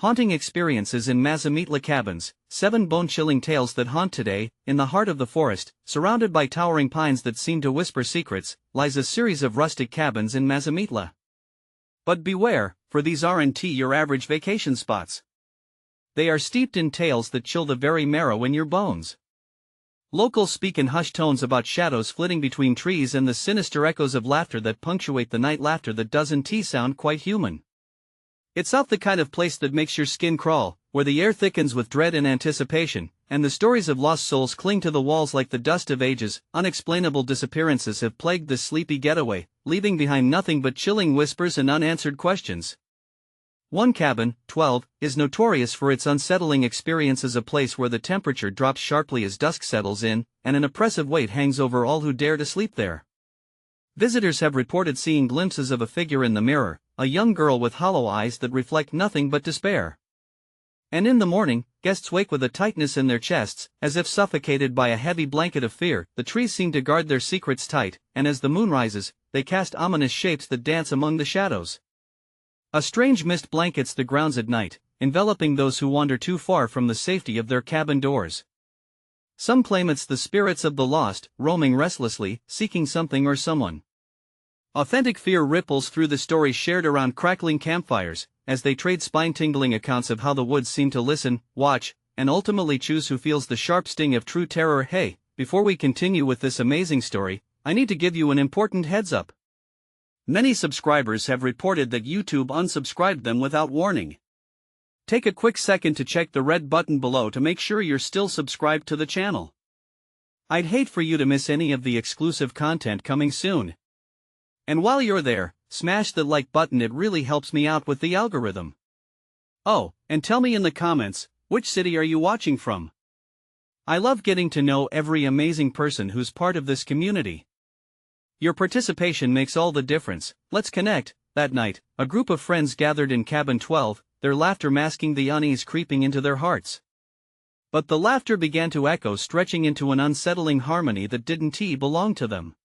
Haunting experiences in Mazamitla cabins, 7 bone-chilling tales that haunt today. In the heart of the forest, surrounded by towering pines that seem to whisper secrets, lies a series of rustic cabins in Mazamitla. But beware, for these aren't your average vacation spots. They are steeped in tales that chill the very marrow in your bones. Locals speak in hushed tones about shadows flitting between trees and the sinister echoes of laughter that punctuate the night, laughter that doesn't sound quite human. It's not the kind of place that makes your skin crawl, where the air thickens with dread and anticipation, and the stories of lost souls cling to the walls like the dust of ages. Unexplainable disappearances have plagued this sleepy getaway, leaving behind nothing but chilling whispers and unanswered questions. One cabin, 12, is notorious for its unsettling experiences, a place where the temperature drops sharply as dusk settles in, and an oppressive weight hangs over all who dare to sleep there. Visitors have reported seeing glimpses of a figure in the mirror, a young girl with hollow eyes that reflect nothing but despair. And in the morning, guests wake with a tightness in their chests, as if suffocated by a heavy blanket of fear. The trees seem to guard their secrets tight, and as the moon rises, they cast ominous shapes that dance among the shadows. A strange mist blankets the grounds at night, enveloping those who wander too far from the safety of their cabin doors. Some claim it's the spirits of the lost, roaming restlessly, seeking something or someone. Authentic fear ripples through the stories shared around crackling campfires, as they trade spine-tingling accounts of how the woods seem to listen, watch, and ultimately choose who feels the sharp sting of true terror. Hey, before we continue with this amazing story, I need to give you an important heads up. Many subscribers have reported that YouTube unsubscribed them without warning. Take a quick second to check the red button below to make sure you're still subscribed to the channel. I'd hate for you to miss any of the exclusive content coming soon. And while you're there, smash the like button, it really helps me out with the algorithm. Oh, and tell me in the comments, which city are you watching from? I love getting to know every amazing person who's part of this community. Your participation makes all the difference. Let's connect. That night, a group of friends gathered in cabin 12, their laughter masking the unease creeping into their hearts. But the laughter began to echo, stretching into an unsettling harmony that didn't belong to them.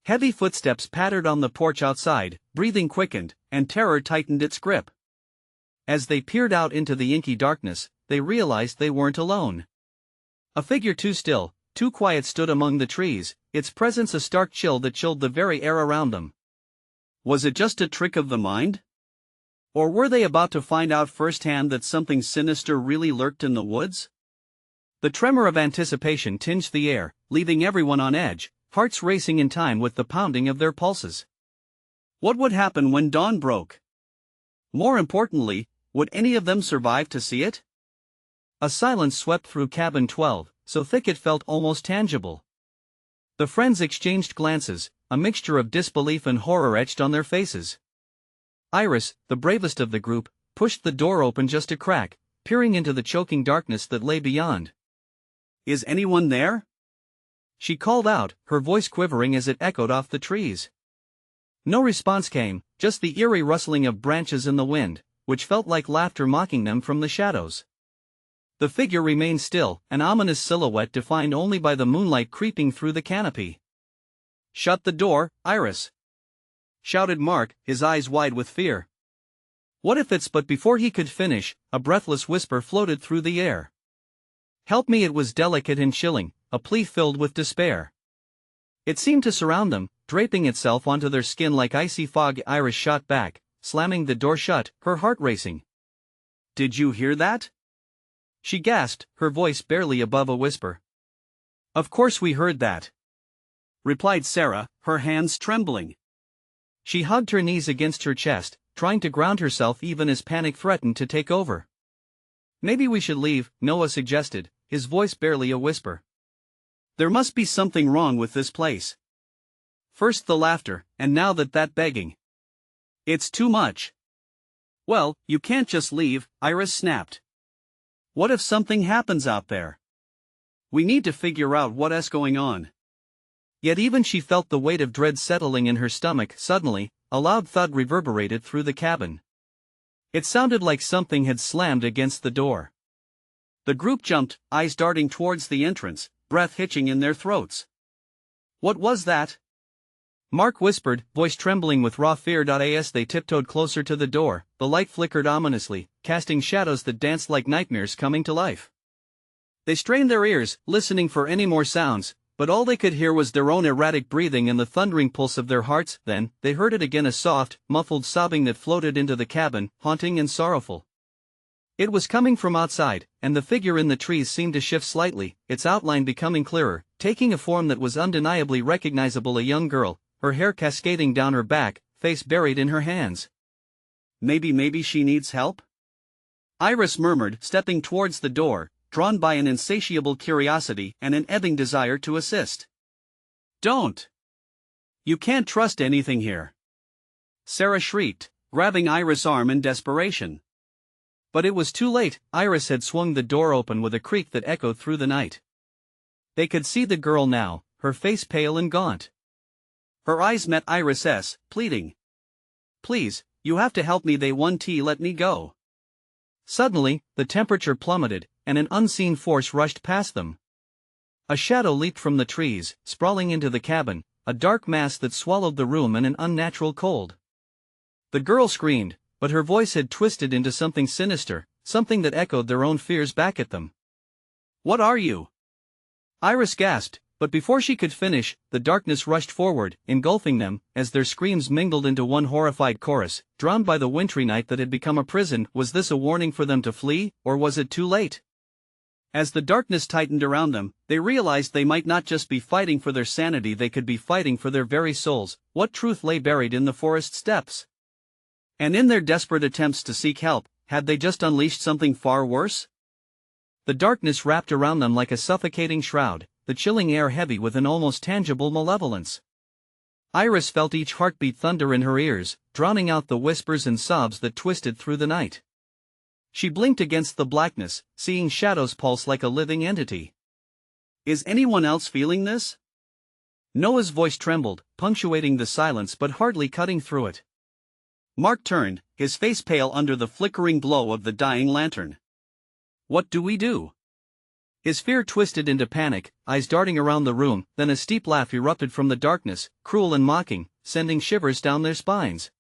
Heavy footsteps pattered on the porch outside, breathing quickened, and terror tightened its grip. As they peered out into the inky darkness, they realized they weren't alone. A figure too still, too quiet stood among the trees, its presence a stark chill that chilled the very air around them. Was it just a trick of the mind? Or were they about to find out firsthand that something sinister really lurked in the woods? The tremor of anticipation tinged the air, leaving everyone on edge, hearts racing in time with the pounding of their pulses. What would happen when dawn broke? More importantly, would any of them survive to see it? A silence swept through cabin 12, so thick it felt almost tangible. The friends exchanged glances, a mixture of disbelief and horror etched on their faces. Iris, the bravest of the group, pushed the door open just a crack, peering into the choking darkness that lay beyond. "Is anyone there?" she called out, her voice quivering as it echoed off the trees. No response came, just the eerie rustling of branches in the wind, which felt like laughter mocking them from the shadows. The figure remained still, an ominous silhouette defined only by the moonlight creeping through the canopy. "Shut the door, Iris!" shouted Mark, his eyes wide with fear. "What if it's—" But before he could finish, a breathless whisper floated through the air. "Help me!" It was delicate and chilling, a plea filled with despair. It seemed to surround them, draping itself onto their skin like icy fog. Iris shot back, slamming the door shut, her heart racing. "Did you hear that?" she gasped, her voice barely above a whisper. "Of course we heard that," replied Sarah, her hands trembling. She hugged her knees against her chest, trying to ground herself even as panic threatened to take over. "Maybe we should leave," Noah suggested, his voice barely a whisper. "There must be something wrong with this place. First the laughter, and now that begging. It's too much." "Well, you can't just leave," Iris snapped. "What if something happens out there? We need to figure out what's going on." Yet even she felt the weight of dread settling in her stomach. Suddenly, a loud thud reverberated through the cabin. It sounded like something had slammed against the door. The group jumped, eyes darting towards the entrance, breath hitching in their throats. "What was that?" Mark whispered, voice trembling with raw fear. As they tiptoed closer to the door, the light flickered ominously, casting shadows that danced like nightmares coming to life. They strained their ears, listening for any more sounds, but all they could hear was their own erratic breathing and the thundering pulse of their hearts. Then, they heard it again, a soft, muffled sobbing that floated into the cabin, haunting and sorrowful. It was coming from outside, and the figure in the trees seemed to shift slightly, its outline becoming clearer, taking a form that was undeniably recognizable, a young girl, her hair cascading down her back, face buried in her hands. Maybe she needs help? Iris murmured, stepping towards the door, drawn by an insatiable curiosity and an ebbing desire to assist. Don't! You can't trust anything here! Sarah shrieked, grabbing Iris' arm in desperation. But it was too late. Iris had swung the door open with a creak that echoed through the night. They could see the girl now, her face pale and gaunt. Her eyes met Iris's, pleading. Please, you have to help me. They won't let me go. Suddenly, the temperature plummeted, and an unseen force rushed past them. A shadow leaped from the trees, sprawling into the cabin, a dark mass that swallowed the room in an unnatural cold. The girl screamed, but her voice had twisted into something sinister, something that echoed their own fears back at them. What are you? Iris gasped, but before she could finish, the darkness rushed forward, engulfing them, as their screams mingled into one horrified chorus, drowned by the wintry night that had become a prison. Was this a warning for them to flee, or was it too late? As the darkness tightened around them, they realized they might not just be fighting for their sanity, they could be fighting for their very souls. What truth lay buried in the forest steps? And in their desperate attempts to seek help, had they just unleashed something far worse? The darkness wrapped around them like a suffocating shroud, the chilling air heavy with an almost tangible malevolence. Iris felt each heartbeat thunder in her ears, drowning out the whispers and sobs that twisted through the night. She blinked against the blackness, seeing shadows pulse like a living entity. Is anyone else feeling this? Noah's voice trembled, punctuating the silence but hardly cutting through it. Mark turned, his face pale under the flickering glow of the dying lantern. What do we do? His fear twisted into panic, eyes darting around the room, then a steep laugh erupted from the darkness, cruel and mocking, sending shivers down their spines.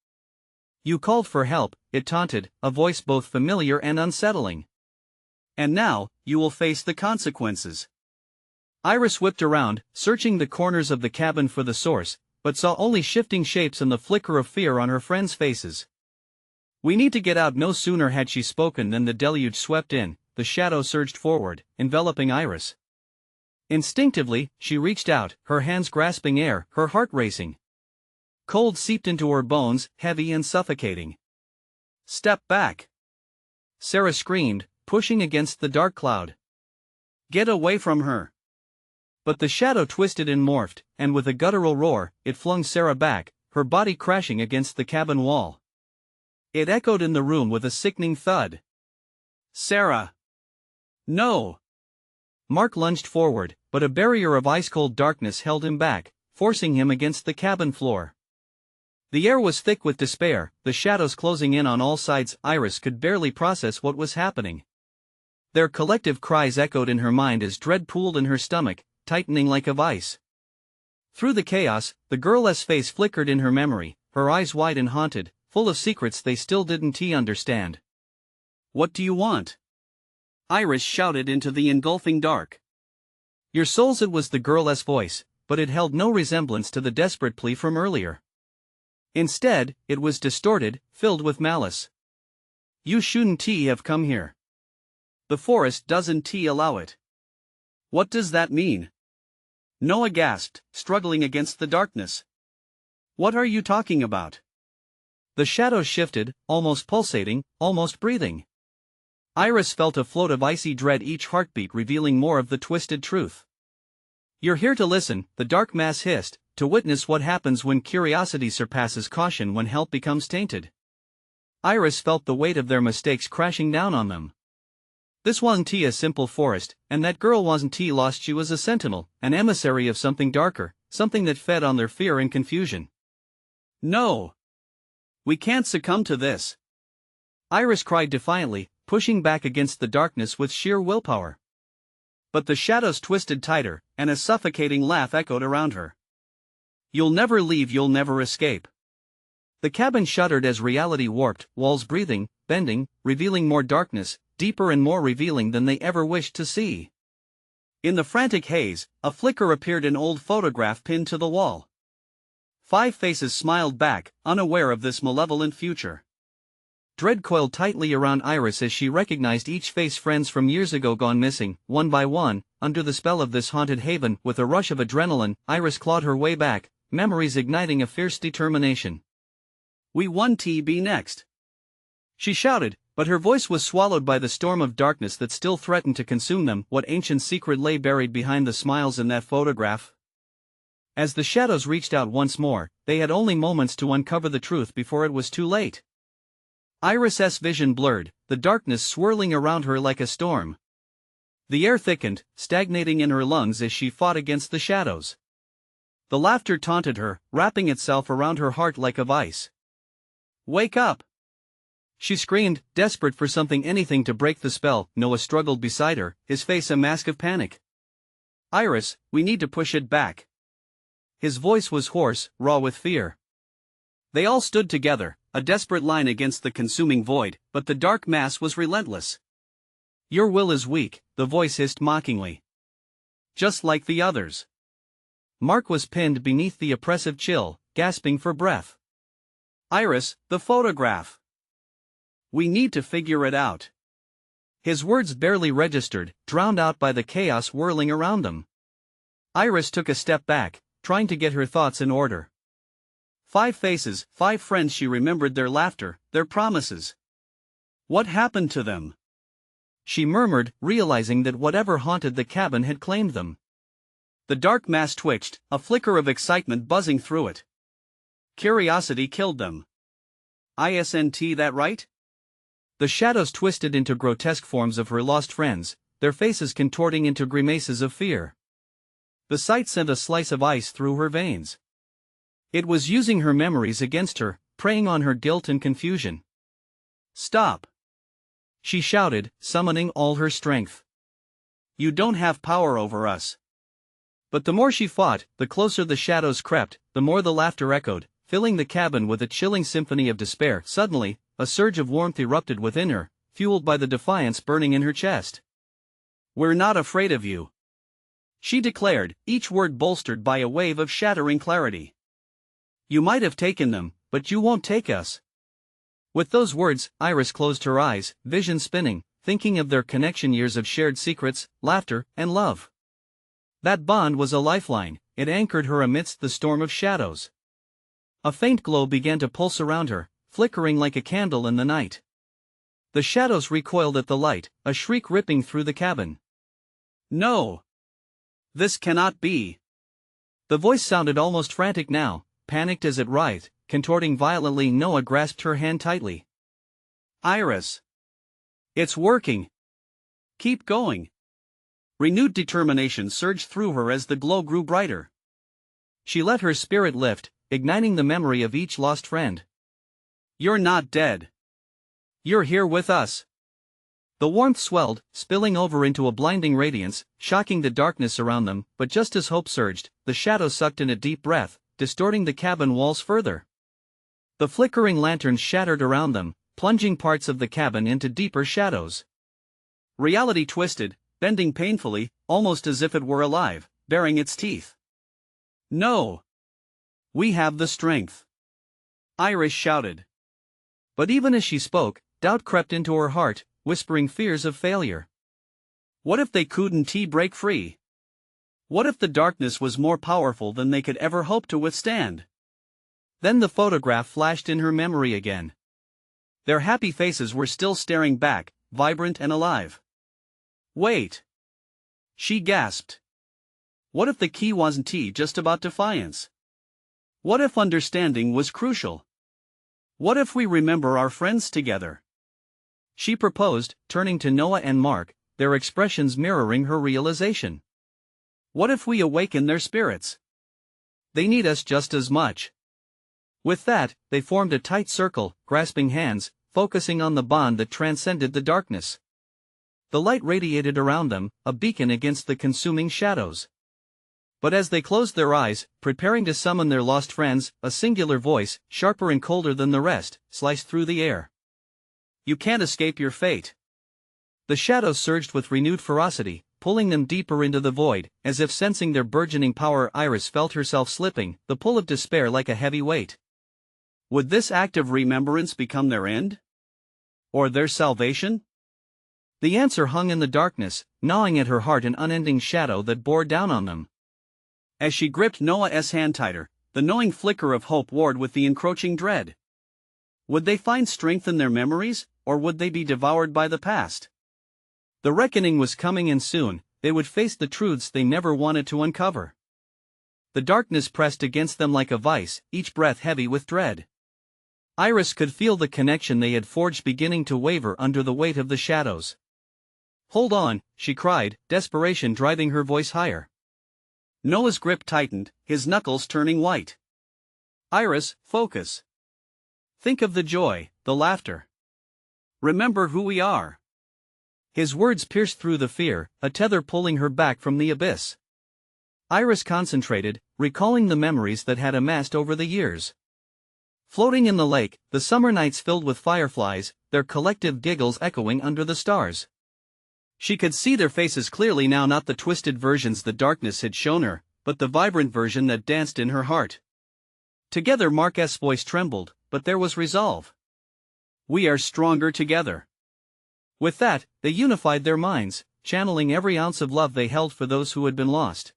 You called for help, it taunted, a voice both familiar and unsettling. And now, you will face the consequences. Iris whipped around, searching the corners of the cabin for the source, but saw only shifting shapes and the flicker of fear on her friends' faces. We need to get out. No sooner had she spoken than the deluge swept in, the shadow surged forward, enveloping Iris. Instinctively, she reached out, her hands grasping air, her heart racing. Cold seeped into her bones, heavy and suffocating. Step back! Sarah screamed, pushing against the dark cloud. Get away from her! But the shadow twisted and morphed, and with a guttural roar, it flung Sarah back, her body crashing against the cabin wall. It echoed in the room with a sickening thud. Sarah! No! Mark lunged forward, but a barrier of ice-cold darkness held him back, forcing him against the cabin floor. The air was thick with despair, the shadows closing in on all sides. Iris could barely process what was happening. Their collective cries echoed in her mind as dread pooled in her stomach, tightening like a vice. Through the chaos, the girl's face flickered in her memory, her eyes wide and haunted, full of secrets they still didn't understand. What do you want? Iris shouted into the engulfing dark. Your souls. It was the girl's voice, but it held no resemblance to the desperate plea from earlier. Instead, it was distorted, filled with malice. You shouldn't have come here. The forest doesn't allow it. What does that mean? Noah gasped, struggling against the darkness. What are you talking about? The shadows shifted, almost pulsating, almost breathing. Iris felt a float of icy dread, each heartbeat revealing more of the twisted truth. You're here to listen, the dark mass hissed, to witness what happens when curiosity surpasses caution, when help becomes tainted. Iris felt the weight of their mistakes crashing down on them. This wasn't a simple forest, and that girl wasn't lost. She was a sentinel, an emissary of something darker, something that fed on their fear and confusion. No! We can't succumb to this! Iris cried defiantly, pushing back against the darkness with sheer willpower. But the shadows twisted tighter, and a suffocating laugh echoed around her. You'll never leave, you'll never escape. The cabin shuddered as reality warped, walls breathing, bending, revealing more darkness, deeper and more revealing than they ever wished to see. In the frantic haze, a flicker appeared, an old photograph pinned to the wall. 5 faces smiled back, unaware of this malevolent future. Dread coiled tightly around Iris as she recognized each face, friends from years ago gone missing, one by one, under the spell of this haunted haven. With a rush of adrenaline, Iris clawed her way back, memories igniting a fierce determination. "We won, TB next!" she shouted, but her voice was swallowed by the storm of darkness that still threatened to consume them. What ancient secret lay buried behind the smiles in that photograph? As the shadows reached out once more, they had only moments to uncover the truth before it was too late. Iris's vision blurred, the darkness swirling around her like a storm. The air thickened, stagnating in her lungs as she fought against the shadows. The laughter taunted her, wrapping itself around her heart like a vice. "Wake up!" she screamed, desperate for something, anything to break the spell. Noah struggled beside her, his face a mask of panic. "Iris, we need to push it back." His voice was hoarse, raw with fear. They all stood together, a desperate line against the consuming void, but the dark mass was relentless. "Your will is weak," the voice hissed mockingly. "Just like the others." Mark was pinned beneath the oppressive chill, gasping for breath. "Iris, the photograph. We need to figure it out." His words barely registered, drowned out by the chaos whirling around them. Iris took a step back, trying to get her thoughts in order. 5 faces, 5 friends. She remembered their laughter, their promises. What happened to them? She murmured, realizing that whatever haunted the cabin had claimed them. The dark mass twitched, a flicker of excitement buzzing through it. Curiosity killed them. "Isn't that right?" The shadows twisted into grotesque forms of her lost friends, their faces contorting into grimaces of fear. The sight sent a slice of ice through her veins. It was using her memories against her, preying on her guilt and confusion. "Stop!" she shouted, summoning all her strength. "You don't have power over us." But the more she fought, the closer the shadows crept, the more the laughter echoed, filling the cabin with a chilling symphony of despair. Suddenly, a surge of warmth erupted within her, fueled by the defiance burning in her chest. "We're not afraid of you," she declared, each word bolstered by a wave of shattering clarity. "You might have taken them, but you won't take us." With those words, Iris closed her eyes, vision spinning, thinking of their connection, years of shared secrets, laughter, and love. That bond was a lifeline, it anchored her amidst the storm of shadows. A faint glow began to pulse around her, flickering like a candle in the night. The shadows recoiled at the light, a shriek ripping through the cabin. "No! This cannot be!" The voice sounded almost frantic now, panicked as it writhed, contorting violently. Noah grasped her hand tightly. "Iris! It's working! Keep going!" Renewed determination surged through her as the glow grew brighter. She let her spirit lift, igniting the memory of each lost friend. "You're not dead. You're here with us." The warmth swelled, spilling over into a blinding radiance, shocking the darkness around them. But just as hope surged, the shadows sucked in a deep breath, distorting the cabin walls further. The flickering lanterns shattered around them, plunging parts of the cabin into deeper shadows. Reality twisted, bending painfully, almost as if it were alive, baring its teeth. "No! We have the strength!" Iris shouted. But even as she spoke, doubt crept into her heart, whispering fears of failure. What if they couldn't break free? What if the darkness was more powerful than they could ever hope to withstand? Then the photograph flashed in her memory again. Their happy faces were still staring back, vibrant and alive. "Wait!" she gasped. What if the key wasn't just about defiance? What if understanding was crucial? What if we remember our friends together? She proposed, turning to Noah and Mark, their expressions mirroring her realization. What if we awaken their spirits? They need us just as much. With that, they formed a tight circle, grasping hands, focusing on the bond that transcended the darkness. The light radiated around them, a beacon against the consuming shadows. But as they closed their eyes, preparing to summon their lost friends, a singular voice, sharper and colder than the rest, sliced through the air. "You can't escape your fate." The shadows surged with renewed ferocity, pulling them deeper into the void, as if sensing their burgeoning power. Iris felt herself slipping, the pull of despair like a heavy weight. Would this act of remembrance become their end? Or their salvation? The answer hung in the darkness, gnawing at her heart, an unending shadow that bore down on them. As she gripped Noah's hand tighter, the knowing flicker of hope warred with the encroaching dread. Would they find strength in their memories, or would they be devoured by the past? The reckoning was coming, and soon, they would face the truths they never wanted to uncover. The darkness pressed against them like a vice, each breath heavy with dread. Iris could feel the connection they had forged beginning to waver under the weight of the shadows. "Hold on," she cried, desperation driving her voice higher. Noah's grip tightened, his knuckles turning white. "Iris, focus. Think of the joy, the laughter. Remember who we are." His words pierced through the fear, a tether pulling her back from the abyss. Iris concentrated, recalling the memories that had amassed over the years. Floating in the lake, the summer nights filled with fireflies, their collective giggles echoing under the stars. She could see their faces clearly now, not the twisted versions the darkness had shown her, but the vibrant version that danced in her heart. Together, Marquette's voice trembled, but there was resolve. "We are stronger together." With that, they unified their minds, channeling every ounce of love they held for those who had been lost.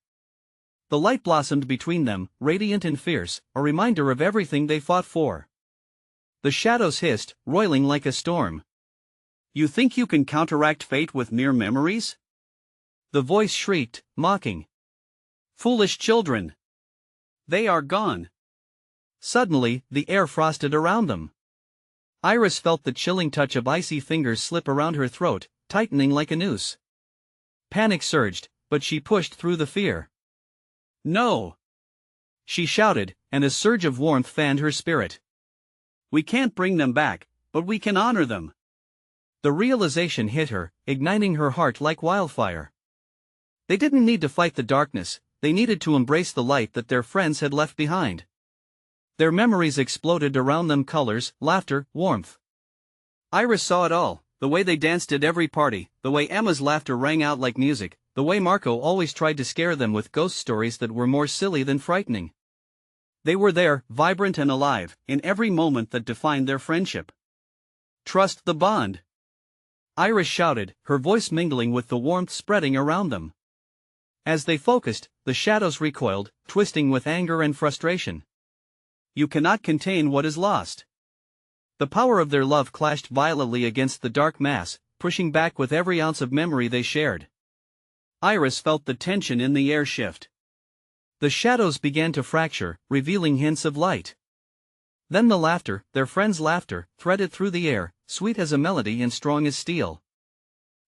The light blossomed between them, radiant and fierce, a reminder of everything they fought for. The shadows hissed, roiling like a storm. "You think you can counteract fate with mere memories?" The voice shrieked, mocking. "Foolish children! They are gone." Suddenly, the air frosted around them. Iris felt the chilling touch of icy fingers slip around her throat, tightening like a noose. Panic surged, but she pushed through the fear. "No!" she shouted, and a surge of warmth fanned her spirit. "We can't bring them back, but we can honor them." The realization hit her, igniting her heart like wildfire. They didn't need to fight the darkness, they needed to embrace the light that their friends had left behind. Their memories exploded around them, colors, laughter, warmth. Iris saw it all, the way they danced at every party, the way Emma's laughter rang out like music, the way Marco always tried to scare them with ghost stories that were more silly than frightening. They were there, vibrant and alive, in every moment that defined their friendship. "Trust the bond," Iris shouted, her voice mingling with the warmth spreading around them. As they focused, the shadows recoiled, twisting with anger and frustration. "You cannot contain what is lost." The power of their love clashed violently against the dark mass, pushing back with every ounce of memory they shared. Iris felt the tension in the air shift. The shadows began to fracture, revealing hints of light. Then the laughter, their friends' laughter, threaded through the air, sweet as a melody and strong as steel.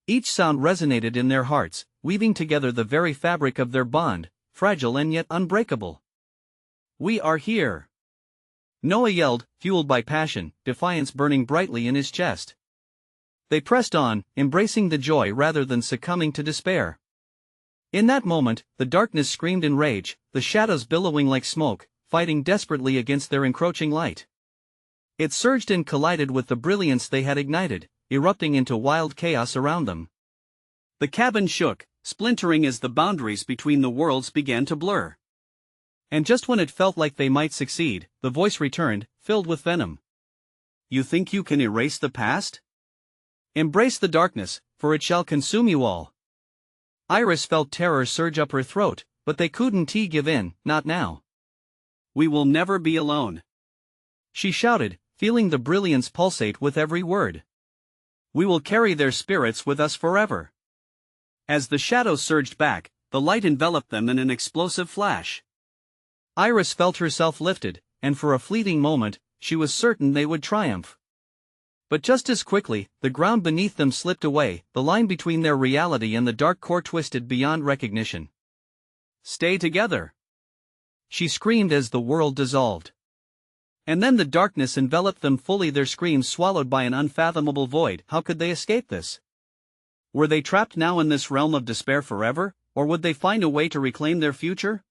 Each sound resonated in their hearts, weaving together the very fabric of their bond, fragile and yet unbreakable. "We are here!" Noah yelled, fueled by passion, defiance burning brightly in his chest. They pressed on, embracing the joy rather than succumbing to despair. In that moment, the darkness screamed in rage, the shadows billowing like smoke, fighting desperately against their encroaching light. It surged and collided with the brilliance they had ignited, erupting into wild chaos around them. The cabin shook, splintering as the boundaries between the worlds began to blur. And just when it felt like they might succeed, the voice returned, filled with venom. "You think you can erase the past? Embrace the darkness, for it shall consume you all." Iris felt terror surge up her throat, but they couldn't give in, not now. "We will never be alone," she shouted, feeling the brilliance pulsate with every word. "We will carry their spirits with us forever." As the shadows surged back, the light enveloped them in an explosive flash. Iris felt herself lifted, and for a fleeting moment, she was certain they would triumph. But just as quickly, the ground beneath them slipped away, the line between their reality and the dark core twisted beyond recognition. "Stay together!" she screamed as the world dissolved. And then the darkness enveloped them fully, their screams swallowed by an unfathomable void. How could they escape this? Were they trapped now in this realm of despair forever, or would they find a way to reclaim their future?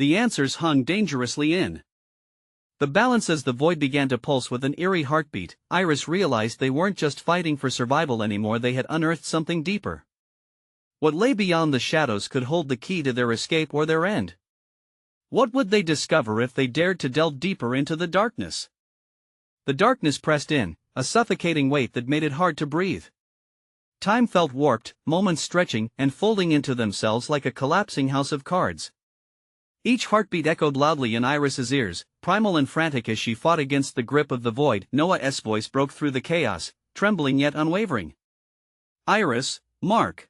The answers hung dangerously in the balance. As the void began to pulse with an eerie heartbeat, Iris realized they weren't just fighting for survival anymore, they had unearthed something deeper. What lay beyond the shadows could hold the key to their escape or their end. What would they discover if they dared to delve deeper into the darkness? The darkness pressed in, a suffocating weight that made it hard to breathe. Time felt warped, moments stretching and folding into themselves like a collapsing house of cards. Each heartbeat echoed loudly in Iris's ears, primal and frantic as she fought against the grip of the void. Noah's voice broke through the chaos, trembling yet unwavering. Iris, Mark.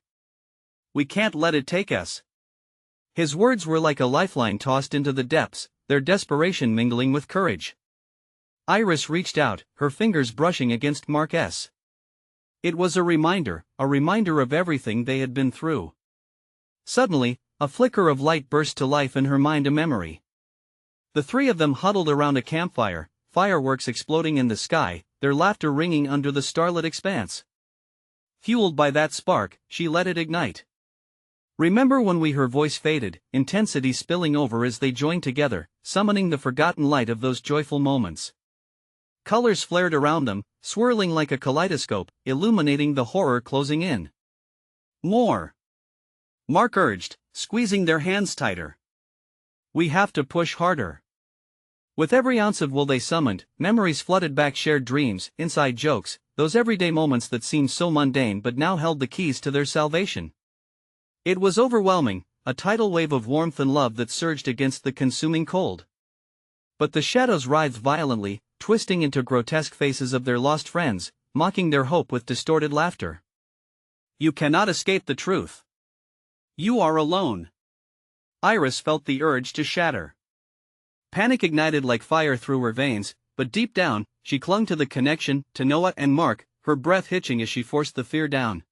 We can't let it take us. His words were like a lifeline tossed into the depths, their desperation mingling with courage. Iris reached out, her fingers brushing against Mark's. It was a reminder of everything they had been through. Suddenly, a flicker of light burst to life in her mind, a memory. The three of them huddled around a campfire, fireworks exploding in the sky, their laughter ringing under the starlit expanse. Fueled by that spark, she let it ignite. Remember when her voice faded, intensity spilling over as they joined together, summoning the forgotten light of those joyful moments. Colors flared around them, swirling like a kaleidoscope, illuminating the horror closing in. More. Mark urged, squeezing their hands tighter. We have to push harder. With every ounce of will they summoned, memories flooded back, shared dreams, inside jokes, those everyday moments that seemed so mundane but now held the keys to their salvation. It was overwhelming, a tidal wave of warmth and love that surged against the consuming cold. But the shadows writhed violently, twisting into grotesque faces of their lost friends, mocking their hope with distorted laughter. You cannot escape the truth. You are alone. Iris felt the urge to shatter. Panic ignited like fire through her veins, but deep down, she clung to the connection, to Noah and Mark, her breath hitching as she forced the fear down.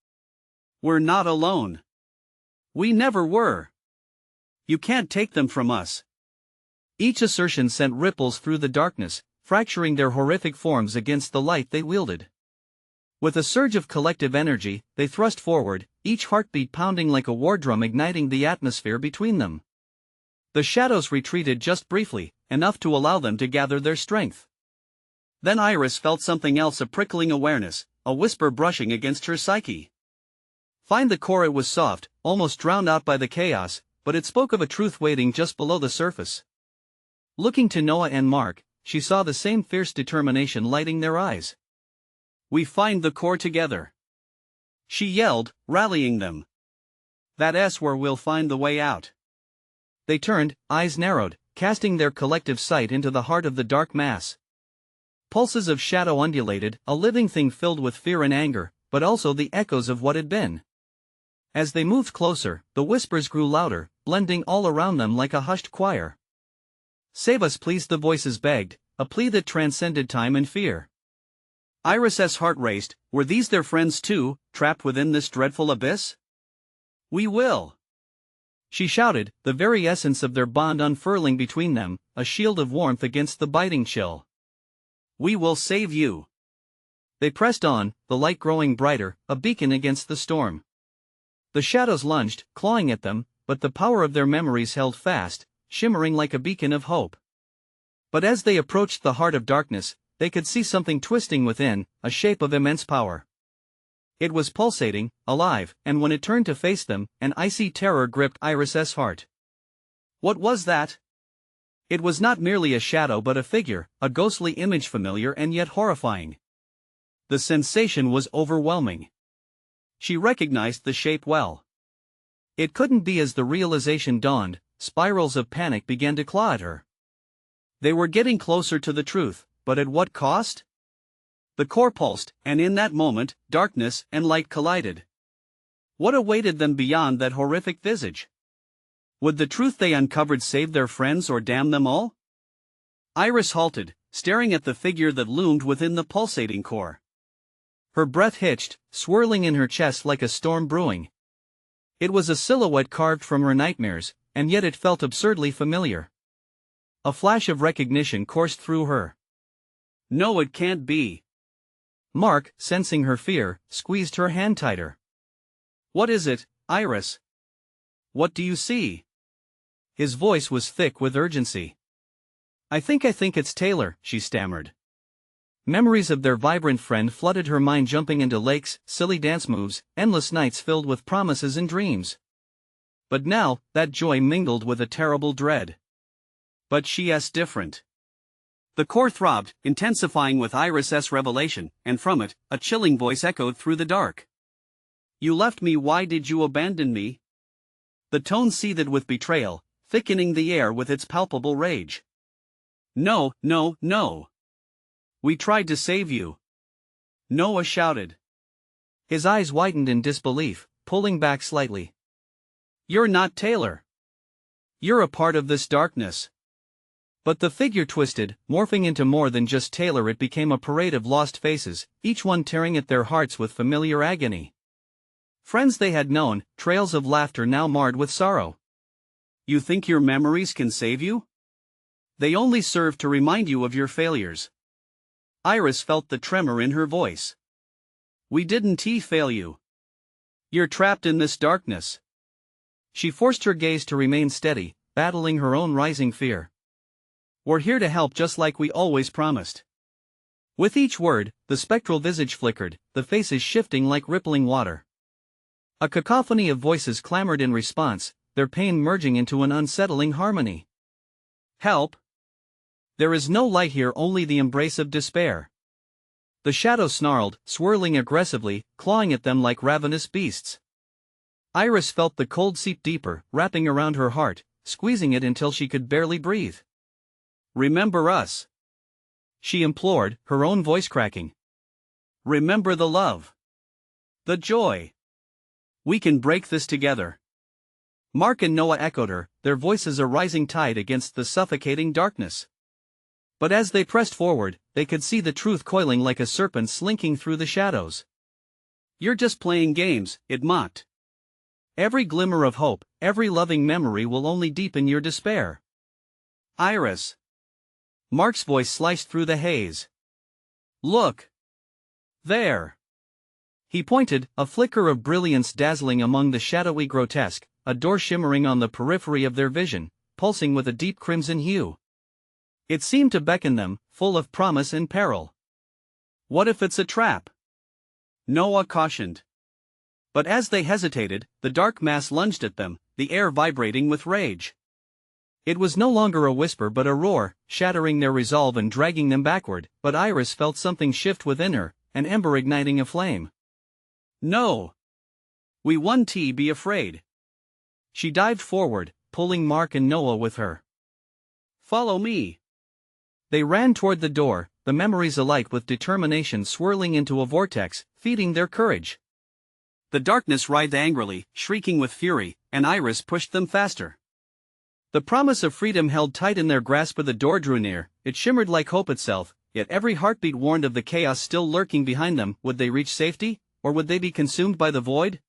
We're not alone. We never were. You can't take them from us. Each assertion sent ripples through the darkness, fracturing their horrific forms against the light they wielded. With a surge of collective energy, they thrust forward, each heartbeat pounding like a war drum, igniting the atmosphere between them. The shadows retreated just briefly, enough to allow them to gather their strength. Then Iris felt something else, a prickling awareness, a whisper brushing against her psyche. Find the core. It was soft, almost drowned out by the chaos, but it spoke of a truth waiting just below the surface. Looking to Noah and Mark, she saw the same fierce determination lighting their eyes. We find the core together. She yelled, rallying them. That's where we'll find the way out. They turned, eyes narrowed, casting their collective sight into the heart of the dark mass. Pulses of shadow undulated, a living thing filled with fear and anger, but also the echoes of what had been. As they moved closer, the whispers grew louder, blending all around them like a hushed choir. Save us, please, the voices begged, a plea that transcended time and fear. Iris's heart raced. Were these their friends too, trapped within this dreadful abyss? We will! She shouted, the very essence of their bond unfurling between them, a shield of warmth against the biting chill. We will save you! They pressed on, the light growing brighter, a beacon against the storm. The shadows lunged, clawing at them, but the power of their memories held fast, shimmering like a beacon of hope. But as they approached the heart of darkness, they could see something twisting within, a shape of immense power. It was pulsating, alive, and when it turned to face them, an icy terror gripped Iris's heart. What was that? It was not merely a shadow but a figure, a ghostly image, familiar and yet horrifying. The sensation was overwhelming. She recognized the shape well. It couldn't be. As the realization dawned, spirals of panic began to claw at her. They were getting closer to the truth, but at what cost? The core pulsed, and in that moment, darkness and light collided. What awaited them beyond that horrific visage? Would the truth they uncovered save their friends or damn them all? Iris halted, staring at the figure that loomed within the pulsating core. Her breath hitched, swirling in her chest like a storm brewing. It was a silhouette carved from her nightmares, and yet it felt absurdly familiar. A flash of recognition coursed through her. No, it can't be. Mark, sensing her fear, squeezed her hand tighter. What is it, Iris? What do you see? His voice was thick with urgency. I think it's Taylor," she stammered. Memories of their vibrant friend flooded her mind, jumping into lakes, silly dance moves, endless nights filled with promises and dreams. But now, that joy mingled with a terrible dread. But she's different. The core throbbed, intensifying with Iris's revelation, and from it, a chilling voice echoed through the dark. You left me, why did you abandon me? The tone seethed with betrayal, thickening the air with its palpable rage. No, no, no. We tried to save you. Noah shouted. His eyes widened in disbelief, pulling back slightly. You're not Taylor. You're a part of this darkness. But the figure twisted, morphing into more than just Taylor. It became a parade of lost faces, each one tearing at their hearts with familiar agony. Friends they had known, trails of laughter now marred with sorrow. You think your memories can save you? They only serve to remind you of your failures. Iris felt the tremor in her voice. We didn't fail you. You're trapped in this darkness. She forced her gaze to remain steady, battling her own rising fear. We're here to help, just like we always promised. With each word, the spectral visage flickered, the faces shifting like rippling water. A cacophony of voices clamored in response, their pain merging into an unsettling harmony. Help! There is no light here, only the embrace of despair. The shadows snarled, swirling aggressively, clawing at them like ravenous beasts. Iris felt the cold seep deeper, wrapping around her heart, squeezing it until she could barely breathe. Remember us, she implored, her own voice cracking. Remember the love. The joy. We can break this together. Mark and Noah echoed her, their voices a rising tide against the suffocating darkness. But as they pressed forward, they could see the truth coiling like a serpent slinking through the shadows. You're just playing games, it mocked. Every glimmer of hope, every loving memory will only deepen your despair. Iris. Mark's voice sliced through the haze. Look. There. He pointed, a flicker of brilliance dazzling among the shadowy grotesque, a door shimmering on the periphery of their vision, pulsing with a deep crimson hue. It seemed to beckon them, full of promise and peril. What if it's a trap? Noah cautioned. But as they hesitated, the dark mass lunged at them, the air vibrating with rage. It was no longer a whisper but a roar, shattering their resolve and dragging them backward, but Iris felt something shift within her, an ember igniting a flame. No! We won't be afraid. She dived forward, pulling Mark and Noah with her. Follow me. They ran toward the door, the memories alight with determination swirling into a vortex, feeding their courage. The darkness writhed angrily, shrieking with fury, and Iris pushed them faster. The promise of freedom held tight in their grasp as the door drew near. It shimmered like hope itself, yet every heartbeat warned of the chaos still lurking behind them. Would they reach safety, or would they be consumed by the void?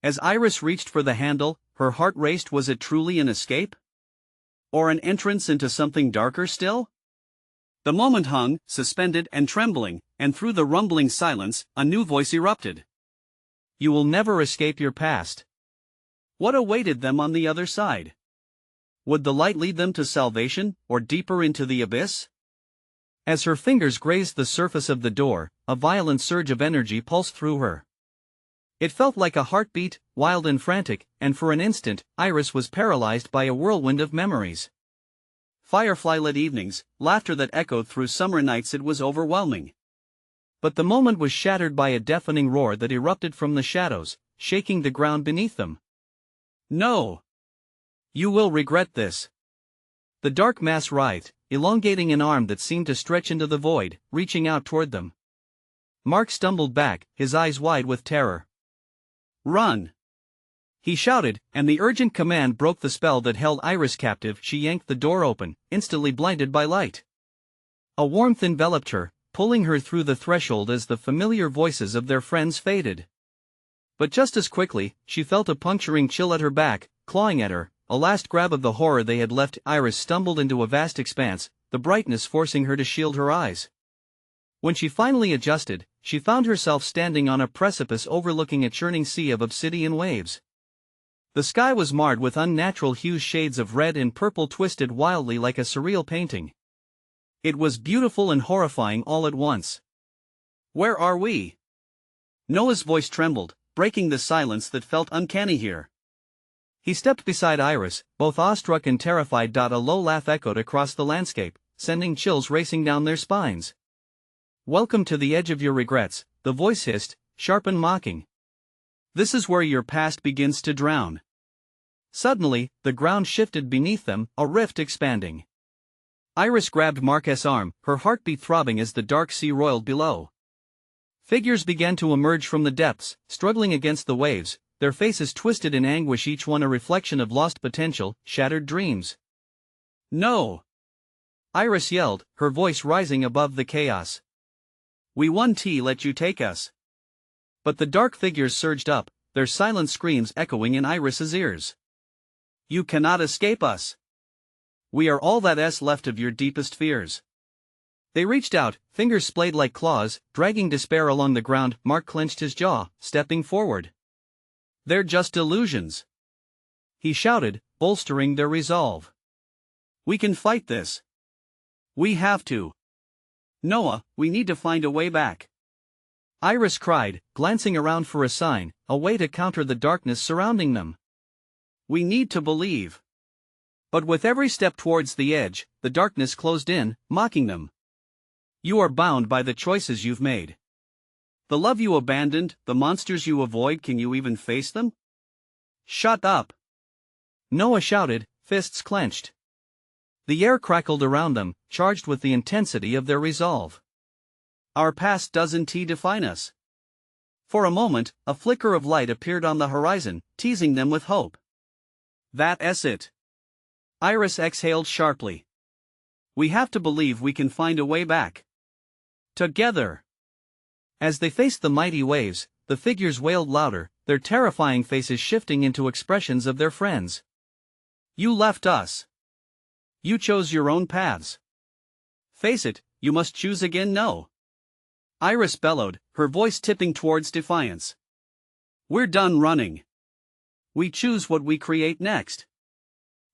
As Iris reached for the handle, her heart raced. Was it truly an escape? Or an entrance into something darker still? The moment hung, suspended and trembling, and through the rumbling silence, a new voice erupted. You will never escape your past. What awaited them on the other side? Would the light lead them to salvation, or deeper into the abyss? As her fingers grazed the surface of the door, a violent surge of energy pulsed through her. It felt like a heartbeat, wild and frantic, and for an instant, Iris was paralyzed by a whirlwind of memories. Firefly-lit evenings, laughter that echoed through summer nights. It was overwhelming. But the moment was shattered by a deafening roar that erupted from the shadows, shaking the ground beneath them. No! You will regret this. The dark mass writhed, elongating an arm that seemed to stretch into the void, reaching out toward them. Mark stumbled back, his eyes wide with terror. Run! He shouted, and the urgent command broke the spell that held Iris captive. She yanked the door open, instantly blinded by light. A warmth enveloped her, pulling her through the threshold as the familiar voices of their friends faded. But just as quickly, she felt a puncturing chill at her back, clawing at her, a last grab of the horror they had left. Iris stumbled into a vast expanse, the brightness forcing her to shield her eyes. When she finally adjusted, she found herself standing on a precipice overlooking a churning sea of obsidian waves. The sky was marred with unnatural hues, shades of red and purple twisted wildly like a surreal painting. It was beautiful and horrifying all at once. Where are we? Noah's voice trembled, breaking the silence that felt uncanny here. He stepped beside Iris, both awestruck and terrified. A low laugh echoed across the landscape, sending chills racing down their spines. "Welcome to the edge of your regrets," the voice hissed, sharp and mocking. "This is where your past begins to drown." Suddenly, the ground shifted beneath them, a rift expanding. Iris grabbed Marquez's arm, her heartbeat throbbing as the dark sea roiled below. Figures began to emerge from the depths, struggling against the waves, their faces twisted in anguish, each one a reflection of lost potential, shattered dreams. "No!" Iris yelled, her voice rising above the chaos. "We won't let you take us." But the dark figures surged up, their silent screams echoing in Iris's ears. "You cannot escape us. We are all that's left of your deepest fears." They reached out, fingers splayed like claws, dragging despair along the ground. Mark clenched his jaw, stepping forward. "They're just illusions," he shouted, bolstering their resolve. "We can fight this. We have to. Noah, we need to find a way back." Iris cried, glancing around for a sign, a way to counter the darkness surrounding them. "We need to believe." But with every step towards the edge, the darkness closed in, mocking them. "You are bound by the choices you've made. The love you abandoned, the monsters you avoid, can you even face them? Shut up!" Noah shouted, fists clenched. The air crackled around them, charged with the intensity of their resolve. "Our past doesn't define us." For a moment, a flicker of light appeared on the horizon, teasing them with hope. "That's it." Iris exhaled sharply. "We have to believe we can find a way back. Together." As they faced the mighty waves, the figures wailed louder, their terrifying faces shifting into expressions of their friends. "You left us. You chose your own paths. Face it, you must choose again." "No." Iris bellowed, her voice tipping towards defiance. "We're done running. We choose what we create next."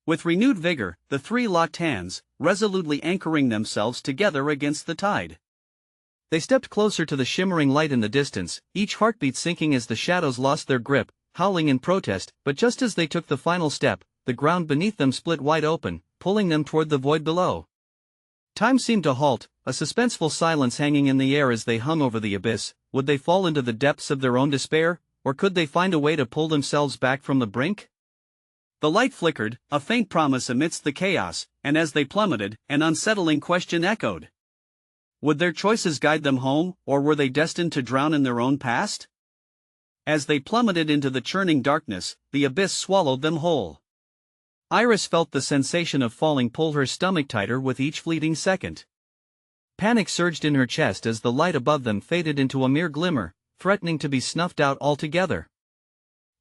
With renewed vigor, the three locked hands, resolutely anchoring themselves together against the tide. They stepped closer to the shimmering light in the distance, each heartbeat sinking as the shadows lost their grip, howling in protest. But just as they took the final step, the ground beneath them split wide open, pulling them toward the void below. Time seemed to halt, a suspenseful silence hanging in the air as they hung over the abyss. Would they fall into the depths of their own despair, or could they find a way to pull themselves back from the brink? The light flickered, a faint promise amidst the chaos, and as they plummeted, an unsettling question echoed. Would their choices guide them home, or were they destined to drown in their own past? As they plummeted into the churning darkness, the abyss swallowed them whole. Iris felt the sensation of falling pull her stomach tighter with each fleeting second. Panic surged in her chest as the light above them faded into a mere glimmer, threatening to be snuffed out altogether.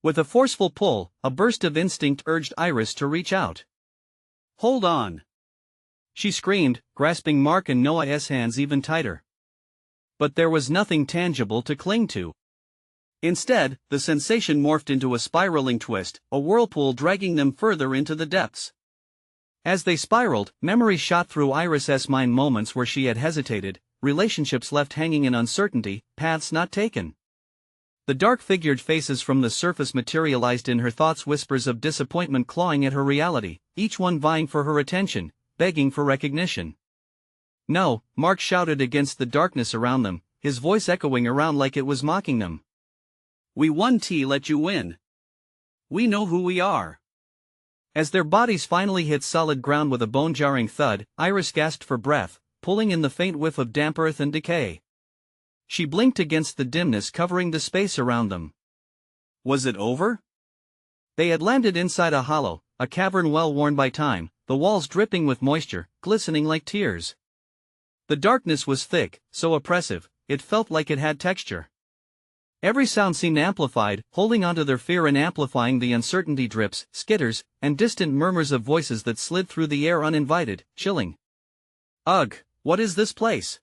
With a forceful pull, a burst of instinct urged Iris to reach out. "Hold on!" she screamed, grasping Mark and Noah's hands even tighter. But there was nothing tangible to cling to. Instead, the sensation morphed into a spiraling twist, a whirlpool dragging them further into the depths. As they spiraled, memories shot through Iris's mind, moments where she had hesitated, relationships left hanging in uncertainty, paths not taken. The dark-figured faces from the surface materialized in her thoughts, whispers of disappointment clawing at her reality, each one vying for her attention, begging for recognition. "No," Mark shouted against the darkness around them, his voice echoing around like it was mocking them. "We won't let you win. We know who we are." As their bodies finally hit solid ground with a bone-jarring thud, Iris gasped for breath, pulling in the faint whiff of damp earth and decay. She blinked against the dimness covering the space around them. Was it over? They had landed inside a hollow, a cavern well worn by time, the walls dripping with moisture, glistening like tears. The darkness was thick, so oppressive, it felt like it had texture. Every sound seemed amplified, holding onto their fear and amplifying the uncertainty. Drips, skitters, and distant murmurs of voices that slid through the air uninvited, chilling. "Ugh, what is this place?"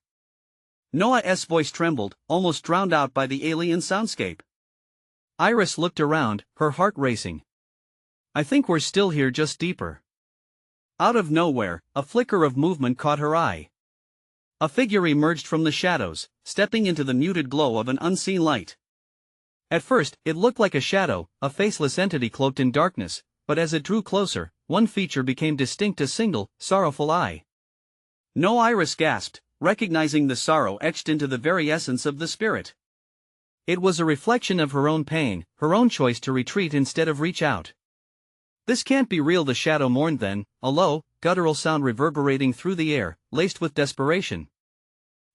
Noah's voice trembled, almost drowned out by the alien soundscape. Iris looked around, her heart racing. I think we're still here, just deeper. Out of nowhere, a flicker of movement caught her eye. A figure emerged from the shadows, stepping into the muted glow of an unseen light. At first, it looked like a shadow, a faceless entity cloaked in darkness, but as it drew closer, one feature became distinct: a single, sorrowful eye. No, Iris gasped, recognizing the sorrow etched into the very essence of the spirit. It was a reflection of her own pain, her own choice to retreat instead of reach out. This can't be real, the shadow mourned then, a low, guttural sound reverberating through the air, laced with desperation.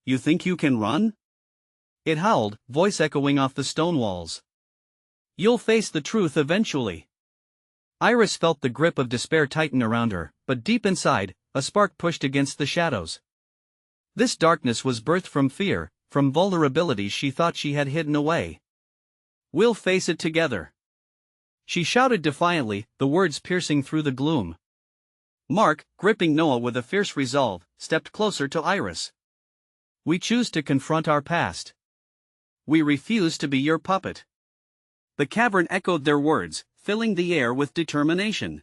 You think you can run? It howled, voice echoing off the stone walls. You'll face the truth eventually. Iris felt the grip of despair tighten around her, but deep inside, a spark pushed against the shadows. This darkness was birthed from fear, from vulnerabilities she thought she had hidden away. We'll face it together, she shouted defiantly, the words piercing through the gloom. Mark, gripping Noah with a fierce resolve, stepped closer to Iris. We choose to confront our past. We refuse to be your puppet. The cavern echoed their words, filling the air with determination.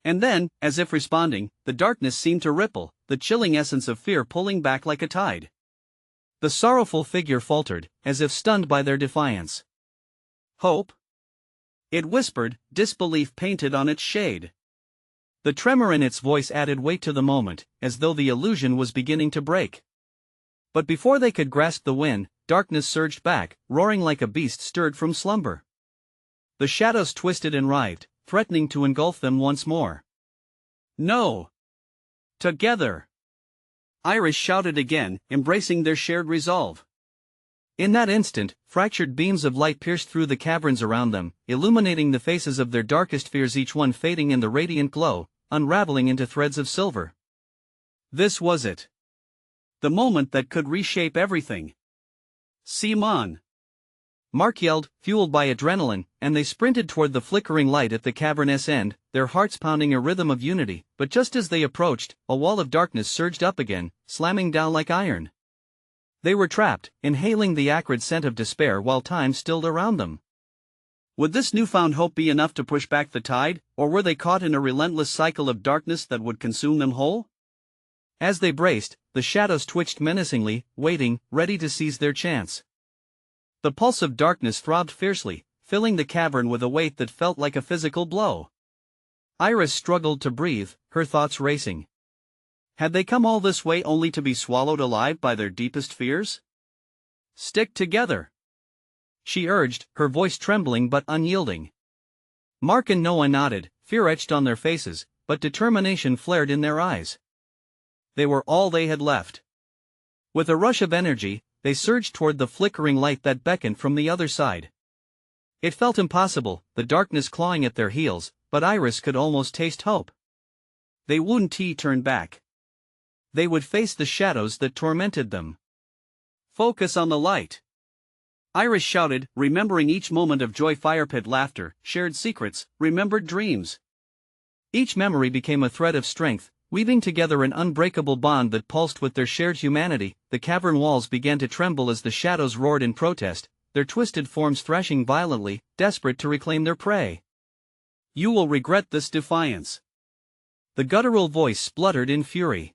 And then, as if responding, the darkness seemed to ripple, the chilling essence of fear pulling back like a tide. The sorrowful figure faltered, as if stunned by their defiance. Hope? It whispered, disbelief painted on its shade. The tremor in its voice added weight to the moment, as though the illusion was beginning to break. But before they could grasp the wind, darkness surged back, roaring like a beast stirred from slumber. The shadows twisted and writhed, threatening to engulf them once more. No! Together! Iris shouted again, embracing their shared resolve. In that instant, fractured beams of light pierced through the caverns around them, illuminating the faces of their darkest fears, each one fading in the radiant glow, unraveling into threads of silver. This was it. The moment that could reshape everything. Simon! Mark yelled, fueled by adrenaline, and they sprinted toward the flickering light at the cavern's end, their hearts pounding a rhythm of unity. But just as they approached, a wall of darkness surged up again, slamming down like iron. They were trapped, inhaling the acrid scent of despair while time stilled around them. Would this newfound hope be enough to push back the tide, or were they caught in a relentless cycle of darkness that would consume them whole? As they braced, the shadows twitched menacingly, waiting, ready to seize their chance. The pulse of darkness throbbed fiercely, filling the cavern with a weight that felt like a physical blow. Iris struggled to breathe, her thoughts racing. Had they come all this way only to be swallowed alive by their deepest fears? Stick together, she urged, her voice trembling but unyielding. Mark and Noah nodded, fear etched on their faces, but determination flared in their eyes. They were all they had left. With a rush of energy, they surged toward the flickering light that beckoned from the other side. It felt impossible, the darkness clawing at their heels, but Iris could almost taste hope. They wouldn't turn back. They would face the shadows that tormented them. Focus on the light, Iris shouted, remembering each moment of joy, firepit laughter, shared secrets, remembered dreams. Each memory became a thread of strength, weaving together an unbreakable bond that pulsed with their shared humanity. The cavern walls began to tremble as the shadows roared in protest, their twisted forms thrashing violently, desperate to reclaim their prey. You will regret this defiance, the guttural voice spluttered in fury.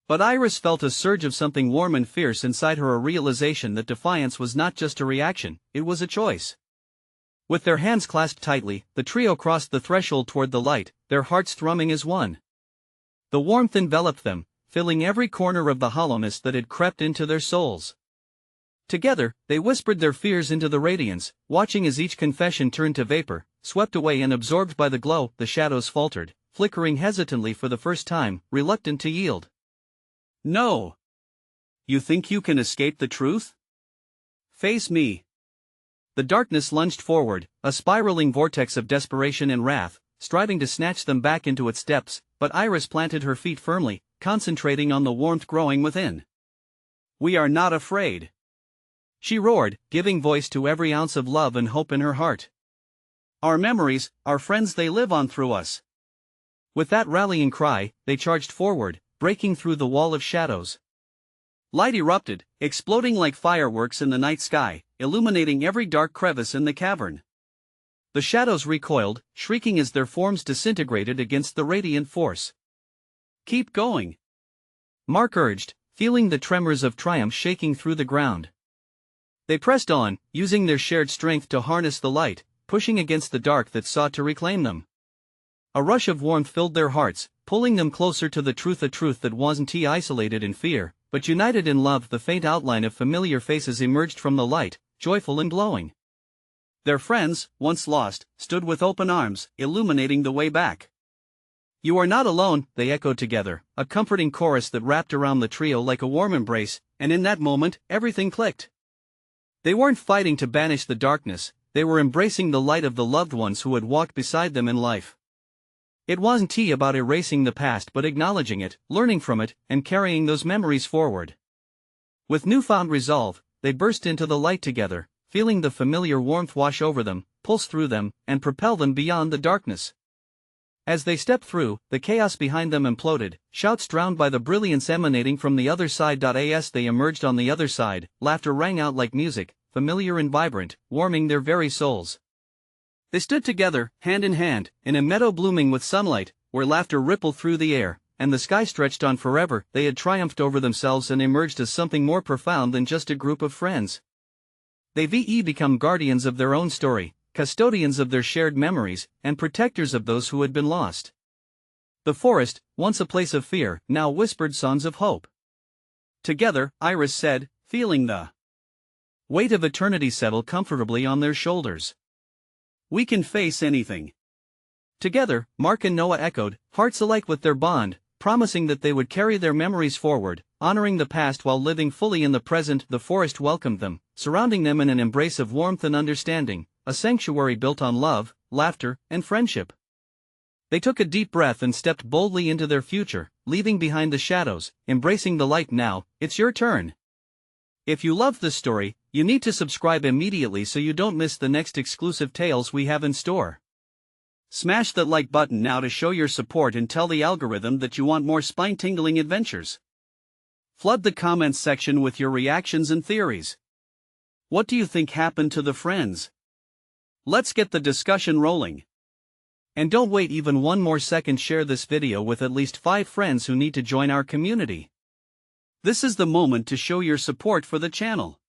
But Iris felt a surge of something warm and fierce inside her, a realization that defiance was not just a reaction, it was a choice. With their hands clasped tightly, the trio crossed the threshold toward the light, their hearts thrumming as one. The warmth enveloped them, filling every corner of the hollowness that had crept into their souls. Together, they whispered their fears into the radiance, watching as each confession turned to vapor, swept away and absorbed by the glow. The shadows faltered, flickering hesitantly for the first time, reluctant to yield. No. You think you can escape the truth? Face me. The darkness lunged forward, a spiraling vortex of desperation and wrath, striving to snatch them back into its depths, but Iris planted her feet firmly, concentrating on the warmth growing within. We are not afraid, she roared, giving voice to every ounce of love and hope in her heart. Our memories, our friends, they live on through us. With that rallying cry, they charged forward, breaking through the wall of shadows. Light erupted, exploding like fireworks in the night sky, illuminating every dark crevice in the cavern. The shadows recoiled, shrieking as their forms disintegrated against the radiant force. "Keep going," Mark urged, feeling the tremors of triumph shaking through the ground. They pressed on, using their shared strength to harness the light, pushing against the dark that sought to reclaim them. A rush of warmth filled their hearts, pulling them closer to the truth, a truth that wasn't isolated in fear, but united in love. The faint outline of familiar faces emerged from the light, joyful and glowing. Their friends, once lost, stood with open arms, illuminating the way back. "You are not alone," they echoed together, a comforting chorus that wrapped around the trio like a warm embrace, and in that moment, everything clicked. They weren't fighting to banish the darkness, they were embracing the light of the loved ones who had walked beside them in life. It wasn't about erasing the past but acknowledging it, learning from it, and carrying those memories forward. With newfound resolve, they burst into the light together, feeling the familiar warmth wash over them, pulse through them, and propel them beyond the darkness. As they stepped through, the chaos behind them imploded, shouts drowned by the brilliance emanating from the other side. As they emerged on the other side, laughter rang out like music, familiar and vibrant, warming their very souls. They stood together, hand in hand, in a meadow blooming with sunlight, where laughter rippled through the air, and the sky stretched on forever. They had triumphed over themselves and emerged as something more profound than just a group of friends. They've become guardians of their own story, custodians of their shared memories, and protectors of those who had been lost. The forest, once a place of fear, now whispered songs of hope. Together, Iris said, feeling the weight of eternity settle comfortably on their shoulders. "We can face anything." Together, Mark and Noah echoed, hearts alike with their bond, promising that they would carry their memories forward, honoring the past while living fully in the present. The forest welcomed them, surrounding them in an embrace of warmth and understanding, a sanctuary built on love, laughter, and friendship. They took a deep breath and stepped boldly into their future, leaving behind the shadows, embracing the light. Now, it's your turn. If you loved this story, you need to subscribe immediately so you don't miss the next exclusive tales we have in store. Smash that like button now to show your support and tell the algorithm that you want more spine-tingling adventures. Flood the comments section with your reactions and theories. What do you think happened to the friends? Let's get the discussion rolling. And don't wait even one more second, share this video with at least 5 friends who need to join our community. This is the moment to show your support for the channel.